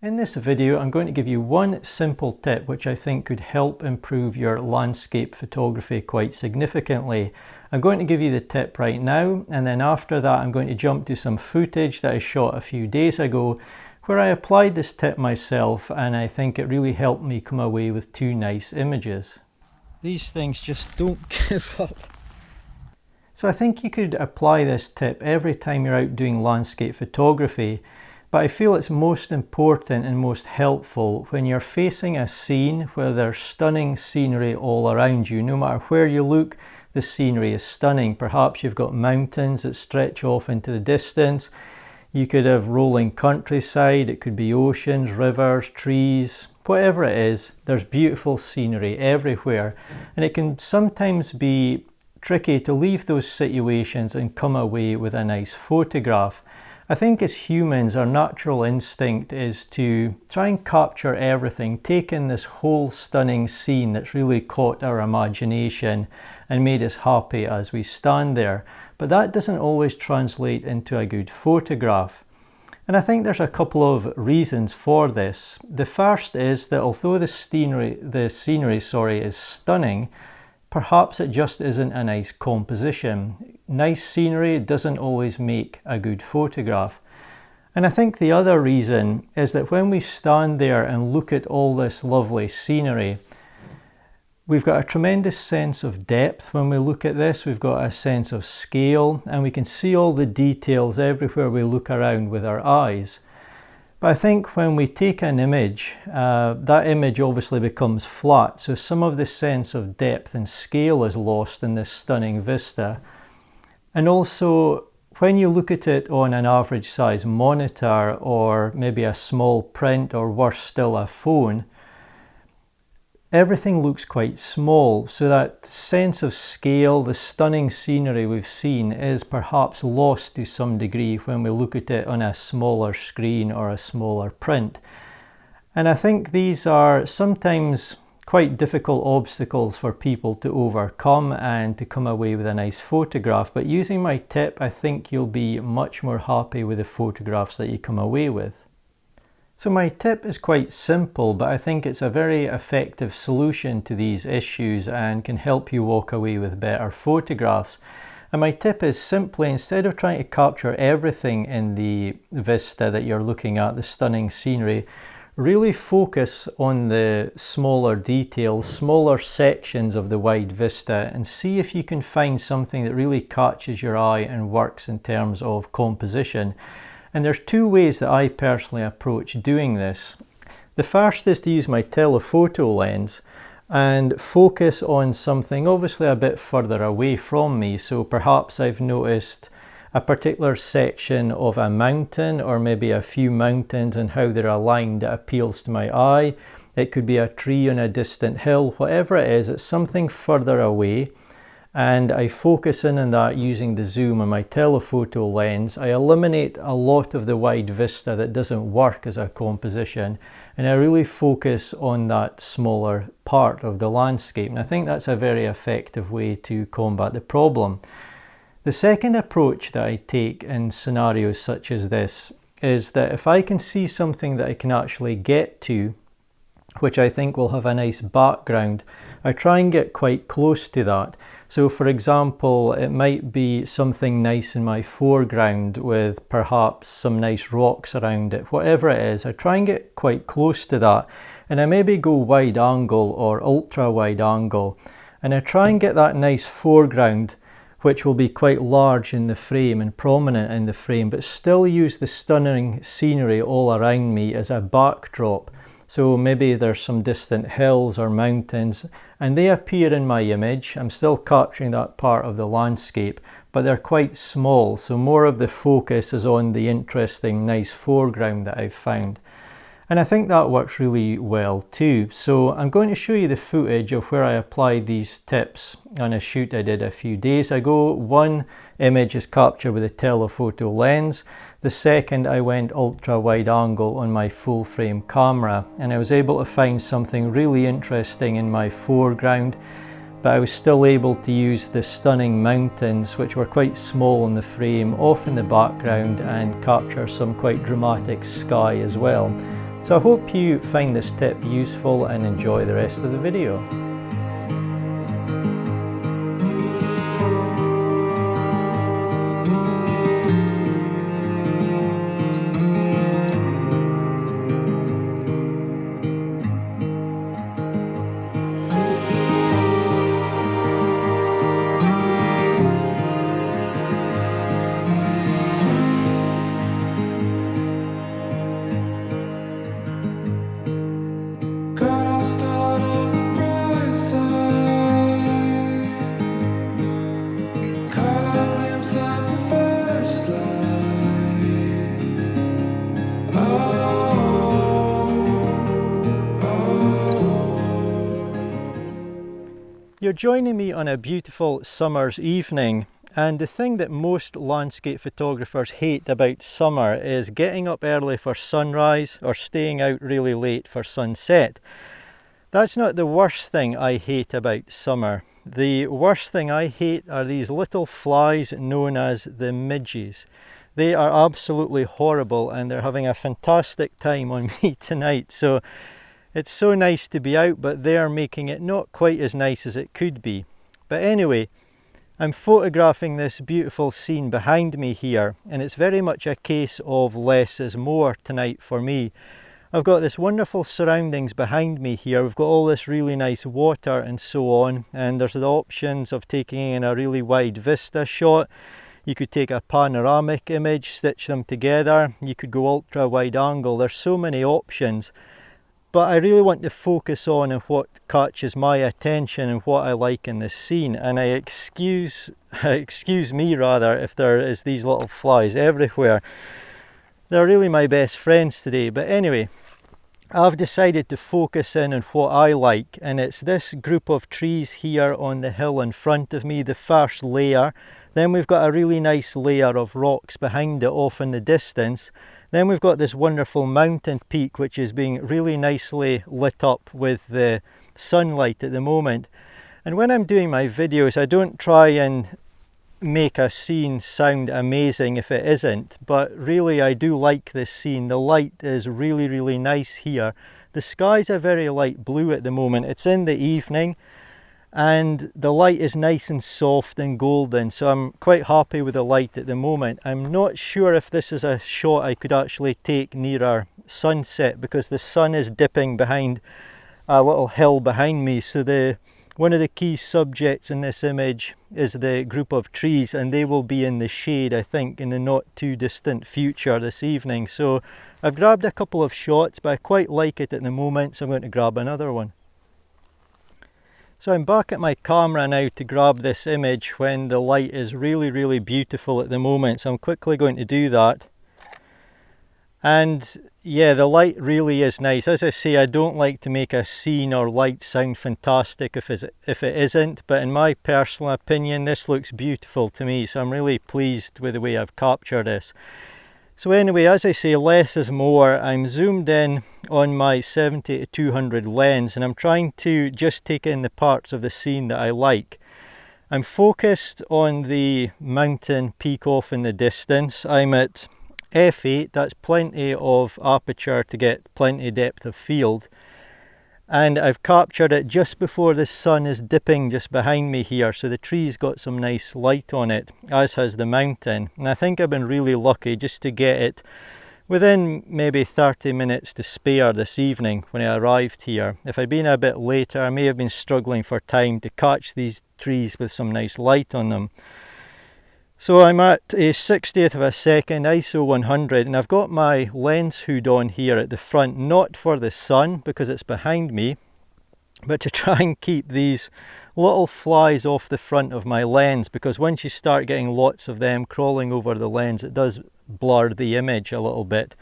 In this video, I'm going to give you one simple tip which I think could help improve your landscape photography quite significantly. I'm going to give you the tip right now, and then after that I'm going to jump to some footage that I shot a few days ago where I applied this tip myself, and I think it really helped me come away with two nice images. These things just don't give up. So I think you could apply this tip every time you're out doing landscape photography, but I feel it's most important and most helpful when you're facing a scene where there's stunning scenery all around you. No matter where you look, the scenery is stunning. Perhaps you've got mountains that stretch off into the distance. You could have rolling countryside, it could be oceans, rivers, trees, whatever it is. There's beautiful scenery everywhere, and it can sometimes be tricky to leave those situations and come away with a nice photograph. I think as humans, our natural instinct is to try and capture everything, take in this whole stunning scene that's really caught our imagination and made us happy as we stand there. But that doesn't always translate into a good photograph. And I think there's a couple of reasons for this. The first is that although the scenery is stunning, perhaps it just isn't a nice composition. Nice scenery doesn't always make a good photograph. And I think the other reason is that when we stand there and look at all this lovely scenery, we've got a tremendous sense of depth when we look at this. We've got a sense of scale, and we can see all the details everywhere we look around with our eyes. But I think when we take an image, that image obviously becomes flat, so some of the sense of depth and scale is lost in this stunning vista. And also, when you look at it on an average size monitor, or maybe a small print, or worse still a phone, everything looks quite small, so that sense of scale, the stunning scenery we've seen, is perhaps lost to some degree when we look at it on a smaller screen or a smaller print. And I think these are sometimes quite difficult obstacles for people to overcome and to come away with a nice photograph. But using my tip, I think you'll be much more happy with the photographs that you come away with. So my tip is quite simple, but I think it's a very effective solution to these issues and can help you walk away with better photographs. And my tip is simply, instead of trying to capture everything in the vista that you're looking at, the stunning scenery, really focus on the smaller details, smaller sections of the wide vista, and see if you can find something that really catches your eye and works in terms of composition. And there's two ways that I personally approach doing this. The first is to use my telephoto lens and focus on something obviously a bit further away from me. So perhaps I've noticed a particular section of a mountain, or maybe a few mountains, and how they're aligned that appeals to my eye. It could be a tree on a distant hill, whatever it is, it's something further away. And I focus in on that using the zoom on my telephoto lens. I eliminate a lot of the wide vista that doesn't work as a composition, and I really focus on that smaller part of the landscape. And I think that's a very effective way to combat the problem. The second approach that I take in scenarios such as this is that if I can see something that I can actually get to, which I think will have a nice background, I try and get quite close to that. So for example, it might be something nice in my foreground with perhaps some nice rocks around it. Whatever it is, I try and get quite close to that, and I maybe go wide angle or ultra wide angle, and I try and get that nice foreground which will be quite large in the frame and prominent in the frame, but still use the stunning scenery all around me as a backdrop. So maybe there's some distant hills or mountains, and they appear in my image. I'm still capturing that part of the landscape, but they're quite small, so more of the focus is on the interesting, nice foreground that I've found. And I think that works really well too. So I'm going to show you the footage of where I applied these tips on a shoot I did a few days ago. One image is captured with a telephoto lens. The second, I went ultra wide angle on my full frame camera, and I was able to find something really interesting in my foreground, but I was still able to use the stunning mountains, which were quite small in the frame, off in the background, and capture some quite dramatic sky as well. So I hope you find this tip useful and enjoy the rest of the video. You're joining me on a beautiful summer's evening, and the thing that most landscape photographers hate about summer is getting up early for sunrise or staying out really late for sunset. That's not the worst thing I hate about summer. The worst thing I hate are these little flies known as the midges. They are absolutely horrible and they're having a fantastic time on me tonight. So it's so nice to be out, but they're making it not quite as nice as it could be. But anyway, I'm photographing this beautiful scene behind me here, and it's very much a case of less is more tonight for me. I've got this wonderful surroundings behind me here. We've got all this really nice water and so on, and there's the options of taking in a really wide vista shot. You could take a panoramic image, stitch them together. You could go ultra wide angle. There's so many options. But I really want to focus on what catches my attention and what I like in this scene. And excuse me rather if there is these little flies everywhere. They're really my best friends today. But anyway, I've decided to focus in on what I like, and it's this group of trees here on the hill in front of me, the first layer. Then we've got a really nice layer of rocks behind it off in the distance. Then we've got this wonderful mountain peak which is being really nicely lit up with the sunlight at the moment. And when I'm doing my videos, I don't try and make a scene sound amazing if it isn't, but really I do like this scene. The light is really nice here. The sky's a very light blue at the moment. It's in the evening and the light is nice and soft and golden, so I'm quite happy with the light at the moment. I'm not sure if this is a shot I could actually take nearer sunset because the sun is dipping behind a little hill behind me. So one of the key subjects in this image is the group of trees, and they will be in the shade, I think, in the not too distant future this evening. So I've grabbed a couple of shots, but I quite like it at the moment, so I'm going to grab another one. So I'm back at my camera now to grab this image when the light is really beautiful at the moment. So I'm quickly going to do that. And yeah, the light really is nice. As I say, I don't like to make a scene or light sound fantastic if it isn't, but in my personal opinion, this looks beautiful to me. So I'm really pleased with the way I've captured this. So anyway, as I say, less is more. I'm zoomed in on my 70-200 lens and I'm trying to just take in the parts of the scene that I like. I'm focused on the mountain peak off in the distance. I'm at f8, that's plenty of aperture to get plenty depth of field. And I've captured it just before the sun is dipping just behind me here, so the tree's got some nice light on it, as has the mountain. And I think I've been really lucky just to get it within maybe 30 minutes to spare this evening when I arrived here. If I'd been a bit later, I may have been struggling for time to catch these trees with some nice light on them. So I'm at a 60th of a second, ISO 100, and I've got my lens hood on here at the front, not for the sun because it's behind me, but to try and keep these little flies off the front of my lens, because once you start getting lots of them crawling over the lens, it does blur the image a little bit.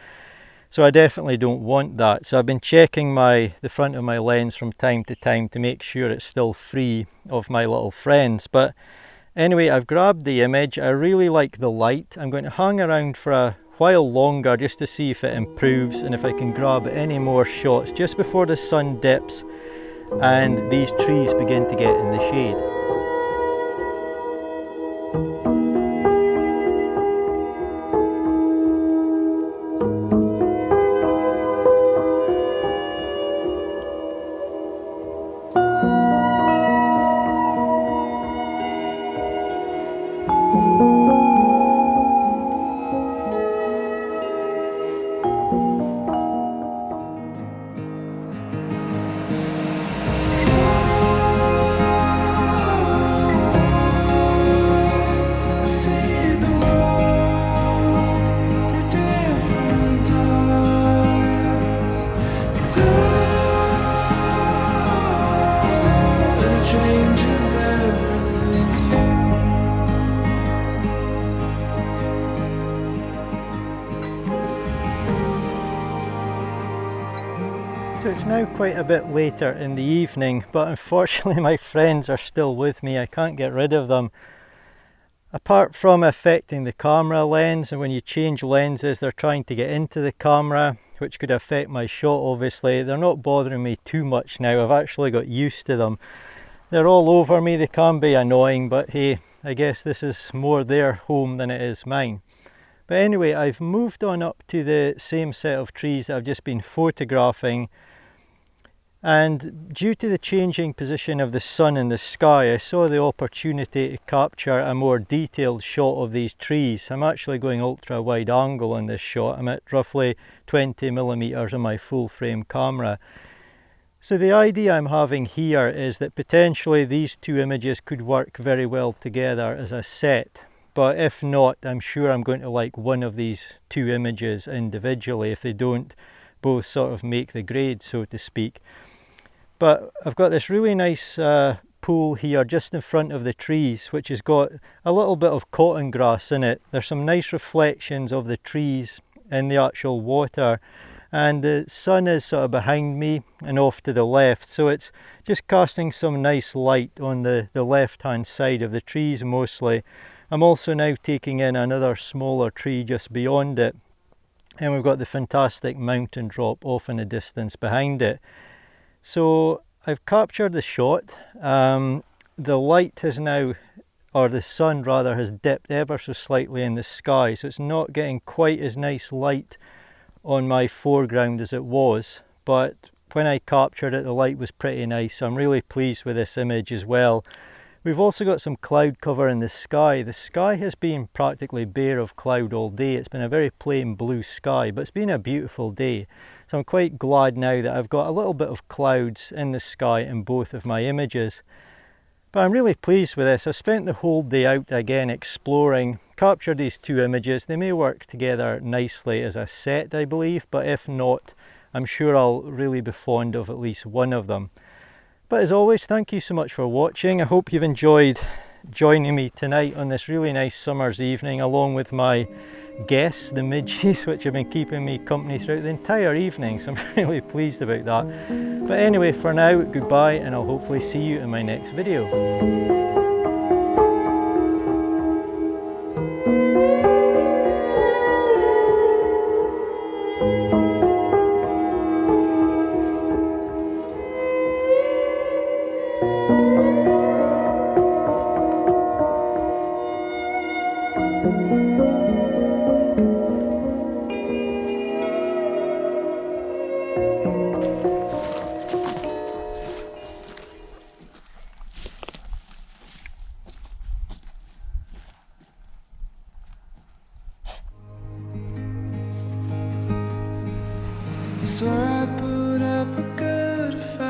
So I definitely don't want that. So I've been checking the front of my lens from time to time to make sure it's still free of my little friends. But anyway, I've grabbed the image. I really like the light. I'm going to hang around for a while longer just to see if it improves and if I can grab any more shots just before the sun dips and these trees begin to get in the shade. So it's now quite a bit later in the evening, but unfortunately my friends are still with me. I can't get rid of them. Apart from affecting the camera lens, and when you change lenses they're trying to get into the camera, which could affect my shot obviously, they're not bothering me too much now. I've actually got used to them. They're all over me, they can be annoying, but hey, I guess this is more their home than it is mine. But anyway, I've moved on up to the same set of trees that I've just been photographing, and due to the changing position of the sun in the sky, I saw the opportunity to capture a more detailed shot of these trees. I'm actually going ultra wide angle in this shot. I'm at roughly 20mm on my full frame camera. So the idea I'm having here is that potentially these two images could work very well together as a set. But if not, I'm sure I'm going to like one of these two images individually if they don't both sort of make the grade, so to speak. But I've got this really nice pool here just in front of the trees, which has got a little bit of cotton grass in it. There's some nice reflections of the trees in the actual water, and the sun is sort of behind me and off to the left, so it's just casting some nice light on the left hand side of the trees mostly. I'm also now taking in another smaller tree just beyond it, and we've got the fantastic mountain drop off in the distance behind it. So I've captured the shot. The light has now, or the sun rather, has dipped ever so slightly in the sky, so it's not getting quite as nice light on my foreground as it was, but when I captured it the light was pretty nice, so I'm really pleased with this image as well. We've also got some cloud cover in the sky. The sky has been practically bare of cloud all day. It's been a very plain blue sky, but it's been a beautiful day. So I'm quite glad now that I've got a little bit of clouds in the sky in both of my images. But I'm really pleased with this. I've spent the whole day out again exploring, captured these two images. They may work together nicely as a set, I believe, but if not, I'm sure I'll really be fond of at least one of them. But as always, thank you so much for watching. I hope you've enjoyed joining me tonight on this really nice summer's evening, along with my guests, the midges, which have been keeping me company throughout the entire evening, so I'm really pleased about that. But anyway, for now, goodbye, and I'll hopefully see you in my next video. So I put up a good fight.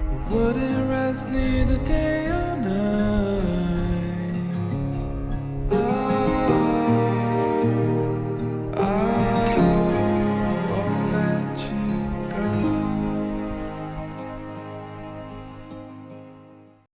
I wouldn't rest neither day or night.